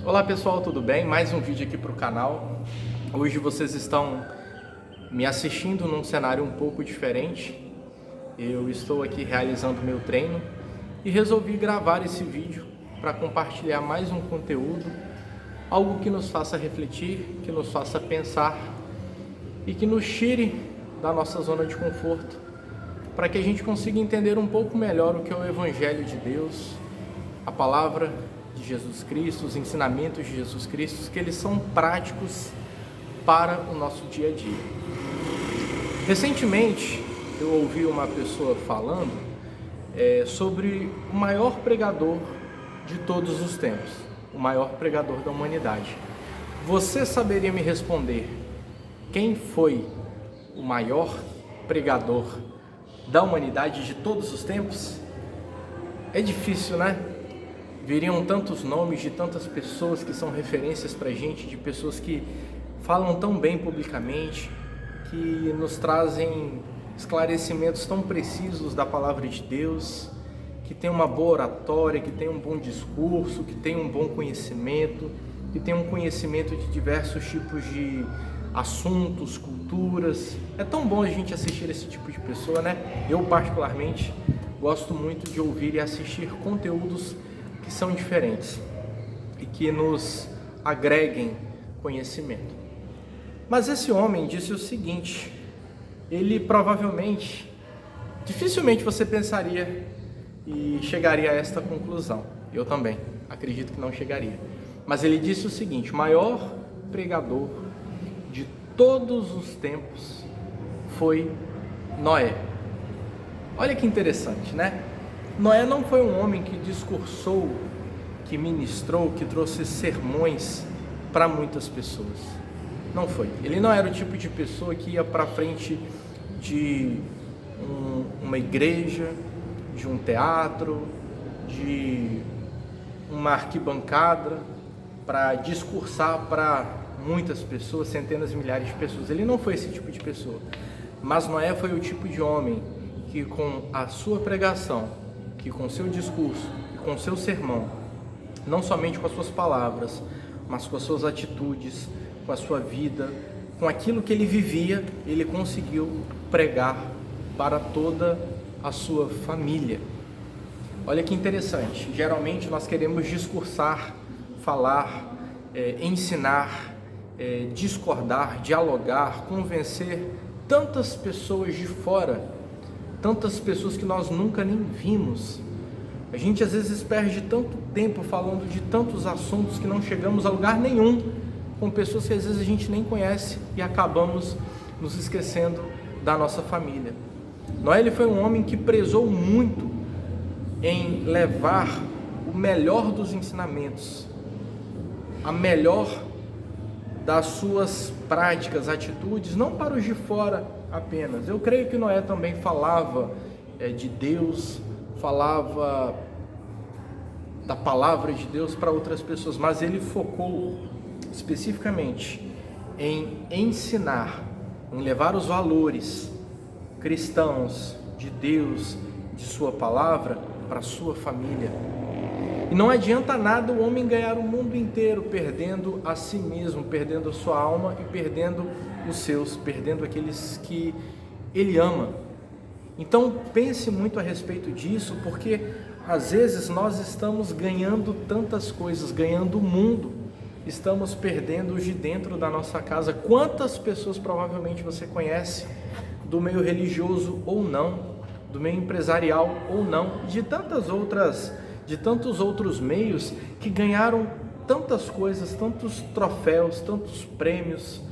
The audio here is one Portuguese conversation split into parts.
Olá pessoal, tudo bem? Mais um vídeo aqui para o canal. Hoje vocês estão me assistindo num cenário um pouco diferente. Eu estou aqui realizando meu treino e resolvi gravar esse vídeo para compartilhar mais um conteúdo, algo que nos faça refletir, que nos faça pensar e que nos tire da nossa zona de conforto, para que a gente consiga entender um pouco melhor o que é o Evangelho de Deus, a palavra de Jesus Cristo, os ensinamentos de Jesus Cristo, que eles são práticos para o nosso dia a dia. Recentemente eu ouvi uma pessoa falando sobre o maior pregador de todos os tempos, o maior pregador da humanidade. Você saberia me responder quem foi o maior pregador da humanidade de todos os tempos? É difícil, né? Viriam tantos nomes de tantas pessoas que são referências para a gente, de pessoas que falam tão bem publicamente, que nos trazem esclarecimentos tão precisos da palavra de Deus, que tem uma boa oratória, que tem um bom discurso, que tem um bom conhecimento, que tem um conhecimento de diversos tipos de assuntos, culturas. É tão bom a gente assistir esse tipo de pessoa, né? Eu particularmente gosto muito de ouvir e assistir conteúdos que são diferentes e que nos agreguem conhecimento. Mas esse homem disse o seguinte: ele dificilmente você pensaria e chegaria a esta conclusão. Eu também acredito que não chegaria. Mas ele disse o seguinte: o maior pregador de todos os tempos foi Noé. Olha que interessante, né? Noé não foi um homem que discursou, que ministrou, que trouxe sermões para muitas pessoas. Não foi. Ele não era o tipo de pessoa que ia para frente de uma igreja, de um teatro, de uma arquibancada para discursar para muitas pessoas, centenas de milhares de pessoas. Ele não foi esse tipo de pessoa. Mas Noé foi o tipo de homem que, com a sua pregação, que com seu discurso e com seu sermão, não somente com as suas palavras, mas com as suas atitudes, com a sua vida, com aquilo que ele vivia, ele conseguiu pregar para toda a sua família. Olha que interessante, geralmente nós queremos discursar, falar, ensinar, discordar, dialogar, convencer tantas pessoas de fora, tantas pessoas que nós nunca nem vimos. A gente às vezes perde tanto tempo falando de tantos assuntos que não chegamos a lugar nenhum, com pessoas que às vezes a gente nem conhece e acabamos nos esquecendo da nossa família. Noé, ele foi um homem que prezou muito em levar o melhor dos ensinamentos, a melhor das suas práticas, atitudes, não para os de fora apenas. Eu creio que Noé também falava de Deus, falava da palavra de Deus para outras pessoas, mas ele focou especificamente em ensinar, em levar os valores cristãos de Deus, de sua palavra, para a sua família. E não adianta nada o homem ganhar o mundo inteiro perdendo a si mesmo, perdendo a sua alma e perdendo os seus, perdendo aqueles que ele ama. Então pense muito a respeito disso, porque às vezes nós estamos ganhando tantas coisas, ganhando o mundo, estamos perdendo os de dentro da nossa casa. Quantas pessoas provavelmente você conhece, do meio religioso ou não, do meio empresarial ou não, de tantos outros meios que ganharam tantas coisas, tantos troféus, tantos prêmios,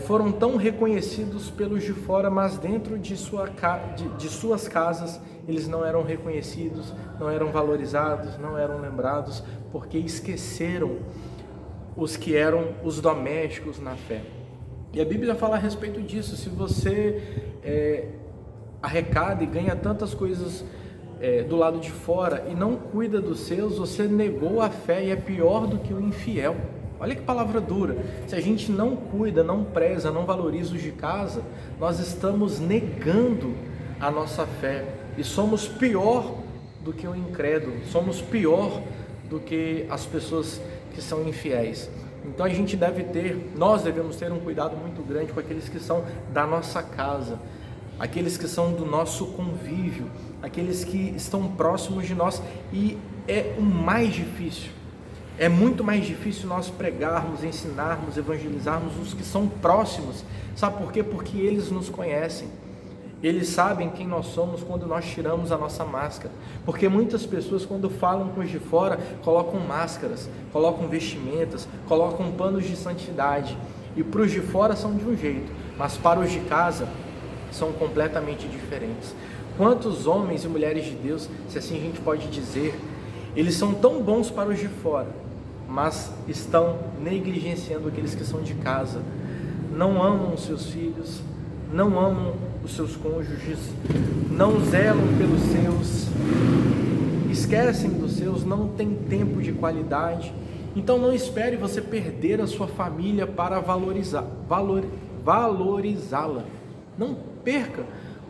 foram tão reconhecidos pelos de fora, mas dentro de suas casas eles não eram reconhecidos, não eram valorizados, não eram lembrados, porque esqueceram os que eram os domésticos na fé. E a Bíblia fala a respeito disso. Se você arrecada e ganha tantas coisas do lado de fora e não cuida dos seus, você negou a fé e é pior do que o infiel. Olha que palavra dura. Se a gente não cuida, não preza, não valoriza os de casa, nós estamos negando a nossa fé e somos pior do que o incrédulo, somos pior do que as pessoas que são infiéis. Então nós devemos ter um cuidado muito grande com aqueles que são da nossa casa, aqueles que são do nosso convívio, aqueles que estão próximos de nós. E é o mais difícil, é muito mais difícil nós pregarmos, ensinarmos, evangelizarmos os que são próximos. Sabe por quê? Porque eles nos conhecem. Eles sabem quem nós somos quando nós tiramos a nossa máscara. Porque muitas pessoas, quando falam com os de fora, colocam máscaras, colocam vestimentas, colocam panos de santidade. E para os de fora são de um jeito, mas para os de casa são completamente diferentes. Quantos homens e mulheres de Deus, se assim a gente pode dizer, eles são tão bons para os de fora, mas estão negligenciando aqueles que são de casa. Não amam os seus filhos, não amam os seus cônjuges, não zelam pelos seus, esquecem dos seus, não tem tempo de qualidade. Então não espere você perder a sua família para valorizá-la. Não perca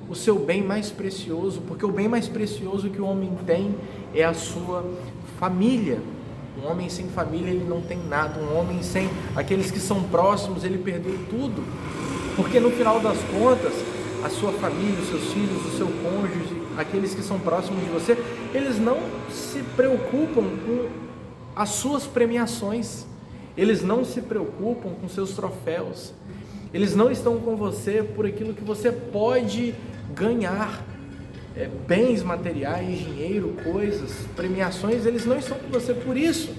o seu bem mais precioso, porque o bem mais precioso que o homem tem é a sua família. Um homem sem família, ele não tem nada. Um homem sem aqueles que são próximos, ele perdeu tudo. Porque no final das contas, a sua família, os seus filhos, o seu cônjuge, aqueles que são próximos de você, eles não se preocupam com as suas premiações, eles não se preocupam com seus troféus, eles não estão com você por aquilo que você pode ganhar, bens materiais, dinheiro, coisas, premiações. Eles não estão com você por isso,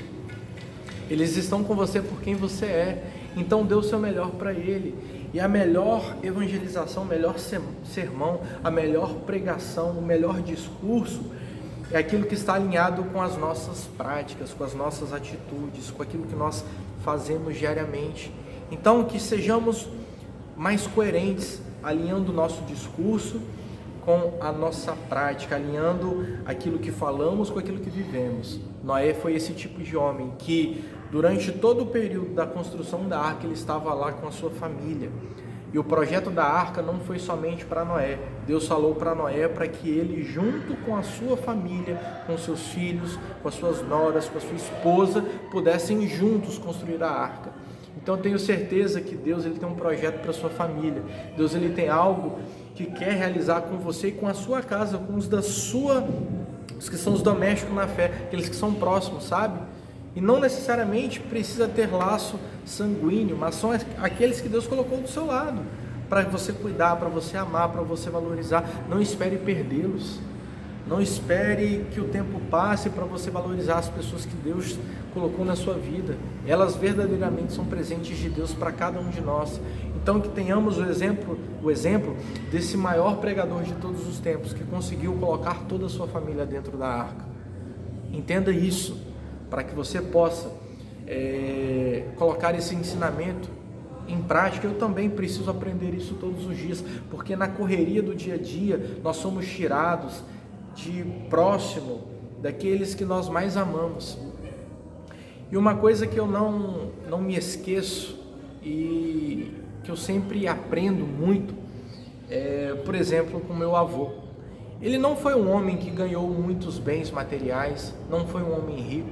eles estão com você por quem você é. Então dê o seu melhor para ele. E a melhor evangelização, o melhor sermão, a melhor pregação, o melhor discurso é aquilo que está alinhado com as nossas práticas, com as nossas atitudes, com aquilo que nós fazemos diariamente. Então que sejamos mais coerentes, alinhando o nosso discurso com a nossa prática, alinhando aquilo que falamos com aquilo que vivemos. Noé foi esse tipo de homem que durante todo o período da construção da arca ele estava lá com a sua família. E o projeto da arca não foi somente para Noé. Deus falou para Noé para que ele, junto com a sua família, com seus filhos, com as suas noras, com a sua esposa, pudessem juntos construir a arca. Então eu tenho certeza que Deus ele tem um projeto para a sua família. Deus ele tem algo que quer realizar com você e com a sua casa, com os os que são os domésticos na fé, aqueles que são próximos, sabe? E não necessariamente precisa ter laço sanguíneo, mas são aqueles que Deus colocou do seu lado, para você cuidar, para você amar, para você valorizar. Não espere perdê-los, não espere que o tempo passe para você valorizar as pessoas que Deus colocou na sua vida. Elas verdadeiramente são presentes de Deus para cada um de nós. Então que tenhamos o exemplo desse maior pregador de todos os tempos, que conseguiu colocar toda a sua família dentro da arca. Entenda isso, para que você possa colocar esse ensinamento em prática. Eu também preciso aprender isso todos os dias, porque na correria do dia a dia nós somos tirados de próximo daqueles que nós mais amamos. E uma coisa que eu não me esqueço e que eu sempre aprendo muito por exemplo, com meu avô. Ele não foi um homem que ganhou muitos bens materiais, não foi um homem rico,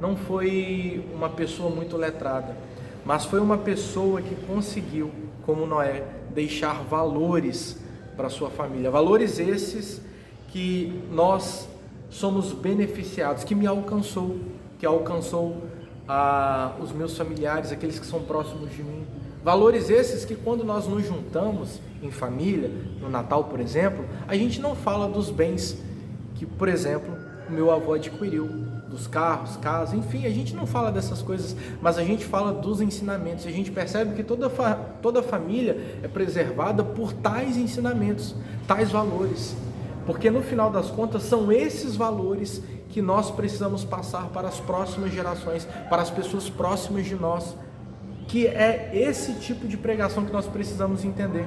não foi uma pessoa muito letrada, mas foi uma pessoa que conseguiu, como Noé, deixar valores para sua família, valores esses que nós somos beneficiados, que me alcançou, que alcançou os meus familiares, aqueles que são próximos de mim. Valores esses que quando nós nos juntamos em família, no Natal, por exemplo, a gente não fala dos bens que, por exemplo, o meu avô adquiriu, dos carros, casas, enfim, a gente não fala dessas coisas, mas a gente fala dos ensinamentos. E a gente percebe que toda família é preservada por tais ensinamentos, tais valores, porque no final das contas são esses valores que nós precisamos passar para as próximas gerações, para as pessoas próximas de nós, que é esse tipo de pregação que nós precisamos entender,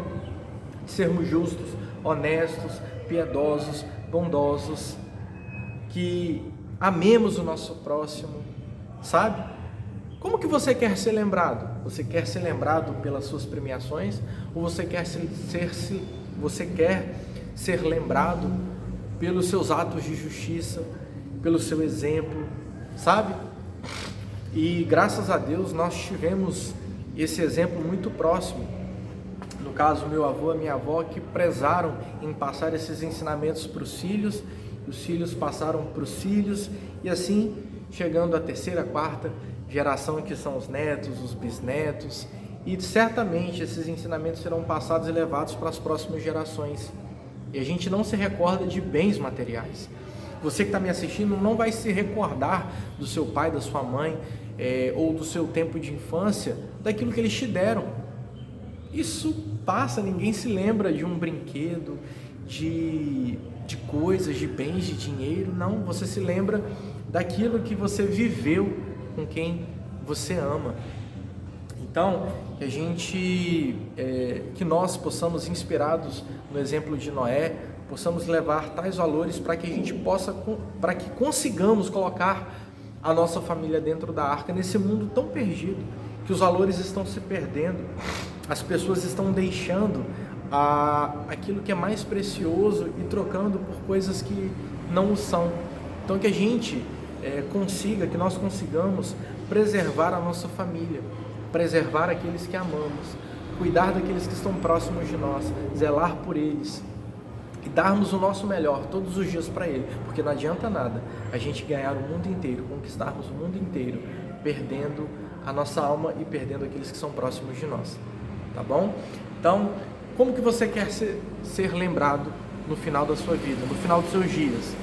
de sermos justos, honestos, piedosos, bondosos, que amemos o nosso próximo, sabe? Como que você quer ser lembrado? Você quer ser lembrado pelas suas premiações, ou você quer ser lembrado pelos seus atos de justiça, pelo seu exemplo, sabe? E graças a Deus nós tivemos esse exemplo muito próximo. No caso, meu avô e minha avó, que prezaram em passar esses ensinamentos para os filhos passaram para os filhos, e assim chegando à terceira, quarta geração, que são os netos, os bisnetos, e certamente esses ensinamentos serão passados e levados para as próximas gerações. E a gente não se recorda de bens materiais. Você que está me assistindo não vai se recordar do seu pai, da sua mãe, ou do seu tempo de infância, daquilo que eles te deram. Isso passa, ninguém se lembra de um brinquedo, de coisas, de bens, de dinheiro. Não, você se lembra daquilo que você viveu com quem você ama. Então, que nós possamos, inspirados no exemplo de Noé, possamos levar tais valores para que a gente possa, para que consigamos colocar a nossa família dentro da arca, nesse mundo tão perdido, que os valores estão se perdendo, as pessoas estão deixando aquilo que é mais precioso e trocando por coisas que não o são. Então que a gente que nós consigamos preservar a nossa família, preservar aqueles que amamos, cuidar daqueles que estão próximos de nós, zelar por eles e darmos o nosso melhor todos os dias para ele, porque não adianta nada a gente ganhar o mundo inteiro, conquistarmos o mundo inteiro, perdendo a nossa alma e perdendo aqueles que são próximos de nós, tá bom? Então, como que você quer ser lembrado no final da sua vida, no final dos seus dias?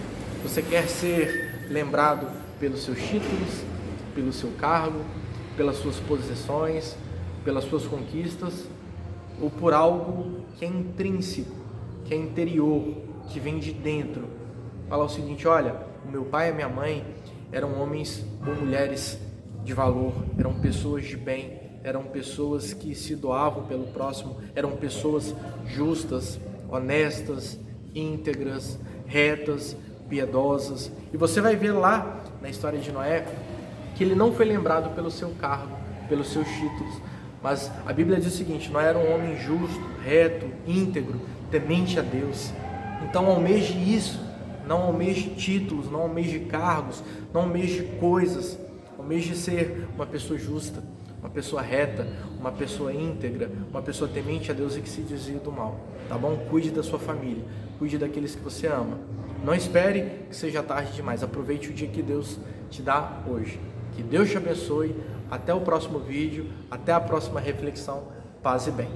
Você quer ser lembrado pelos seus títulos, pelo seu cargo, pelas suas possessões, pelas suas conquistas, ou por algo que é intrínseco, que é interior, que vem de dentro? Falar o seguinte: olha, o meu pai e a minha mãe eram homens ou mulheres de valor, eram pessoas de bem, eram pessoas que se doavam pelo próximo, eram pessoas justas, honestas, íntegras, retas, piedosas. E você vai ver lá na história de Noé que ele não foi lembrado pelo seu cargo, pelos seus títulos, mas a Bíblia diz o seguinte: Noé era um homem justo, reto, íntegro, temente a Deus. Então almeje isso, não almeje títulos, não almeje cargos, não almeje coisas, almeje ser uma pessoa justa, uma pessoa reta, uma pessoa íntegra, uma pessoa temente a Deus e que se desvia do mal, tá bom? Cuide da sua família, cuide daqueles que você ama. Não espere que seja tarde demais, aproveite o dia que Deus te dá hoje. Que Deus te abençoe, até o próximo vídeo, até a próxima reflexão, paz e bem.